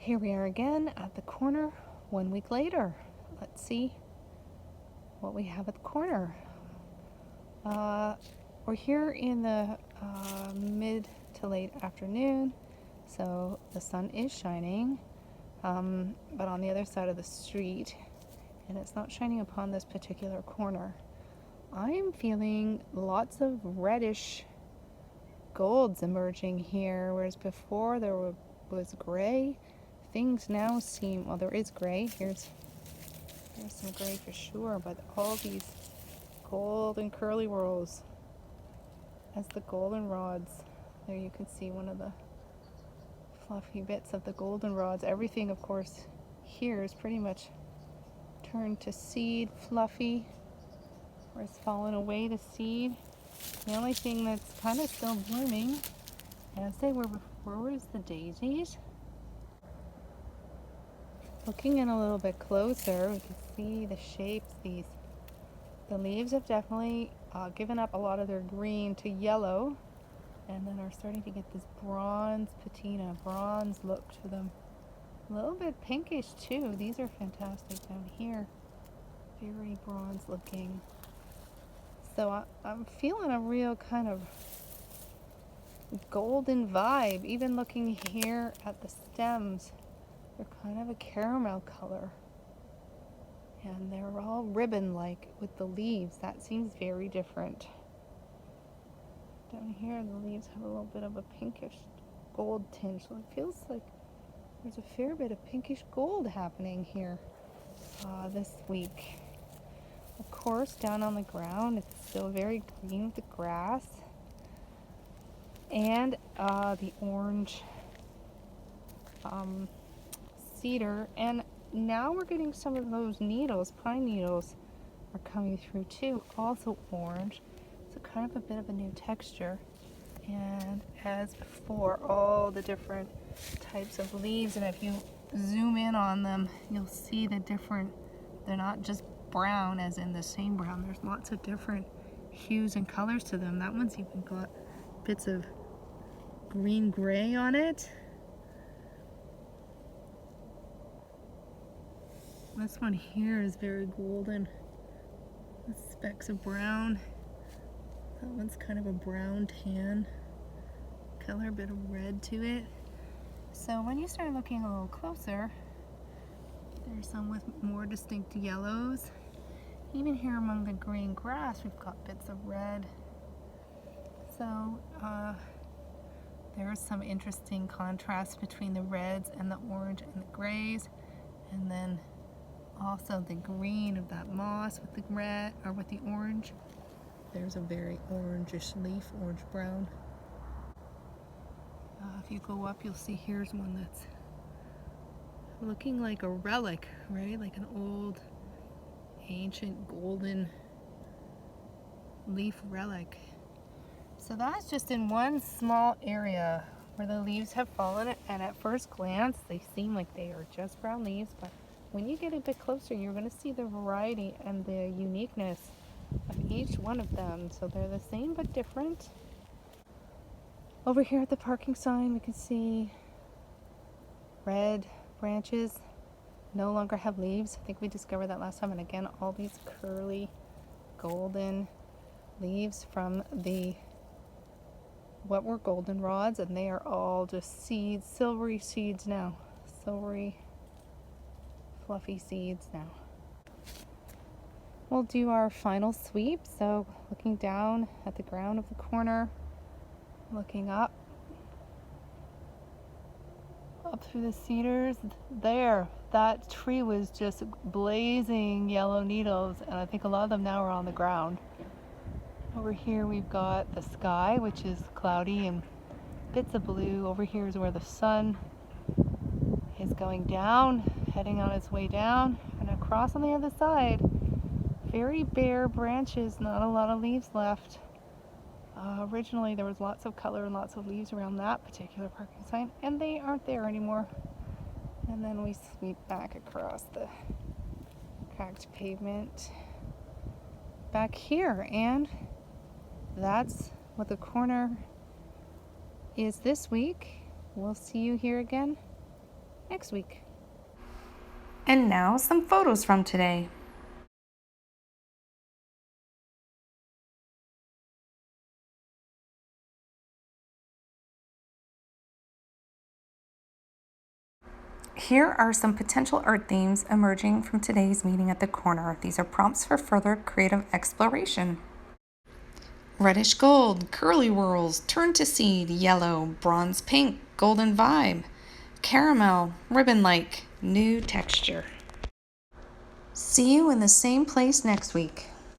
Here we are again at the corner 1 week later. Let's see what we have at the corner. We're here in the mid to late afternoon, so the sun is shining, but on the other side of the street, and it's not shining upon this particular corner. I am feeling lots of reddish golds emerging here, whereas before there was gray. Things now seem, well, there is gray. Here's some gray for sure, but all these golden curly whirls as the goldenrods. There you can see one of the fluffy bits of the goldenrods. Everything, of course, here is pretty much turned to seed, fluffy, or it's fallen away to seed. The only thing that's kind of still blooming, as they were before, is the daisies. Looking in a little bit closer, we can see the shapes. The leaves have definitely given up a lot of their green to yellow, and then are starting to get this bronze patina, bronze look to them. A little bit pinkish too. These are fantastic down here. Very bronze looking. So I'm feeling a real kind of golden vibe. Even looking here at the stems, they're kind of a caramel color. And they're all ribbon-like with the leaves. That seems very different. Down here, the leaves have a little bit of a pinkish gold tinge. So it feels like there's a fair bit of pinkish gold happening here this week. Of course, down on the ground, it's still very green with the grass and the orange cedar. And now we're getting some of those needles, pine needles, are coming through too, also orange. So kind of a bit of a new texture. And as before, all the different types of leaves, and if you zoom in on them, you'll see the different, they're not just brown as in the same brown. There's lots of different hues and colors to them. That one's even got bits of green gray on it. This one here is very golden with specks of brown. That one's kind of a brown tan color, a bit of red to it. So when you start looking a little closer, there's some with more distinct yellows. Even here among the green grass, we've got bits of red. So there's some interesting contrast between the reds and the orange and the grays. And then also the green of that moss with the red, or with the orange. There's a very orangish leaf, orange-brown. If you go up, you'll see here's one that's looking like a relic, right? Like an old, ancient, golden leaf relic. So that's just in one small area where the leaves have fallen, and at first glance, they seem like they are just brown leaves, but when you get a bit closer, you're going to see the variety and the uniqueness of each one of them. So they're the same but different. Over here at the parking sign, we can see red branches no longer have leaves. I think we discovered that last time. And again, all these curly golden leaves from what were goldenrods, and they are all just seeds, silvery seeds now. Silvery, fluffy seeds now. We'll do our final sweep. So looking down at the ground of the corner, looking up through the cedars. There, that tree was just blazing yellow needles, and I think a lot of them now are on the ground. Over here we've got the sky, which is cloudy and bits of blue. Over here is where the sun is going down, heading on its way down, and across on the other side, very bare branches, not a lot of leaves left. Originally there was lots of color and lots of leaves around that particular parking sign, and they aren't there anymore. And then we sweep back across the cracked pavement back here, and that's what the corner is this week. We'll see you here again next week. And now some photos from today. Here are some potential art themes emerging from today's meeting at the corner. These are prompts for further creative exploration. Reddish gold, curly whirls, turn to seed, yellow, bronze pink, golden vibe, caramel, ribbon-like, new texture. See you in the same place next week.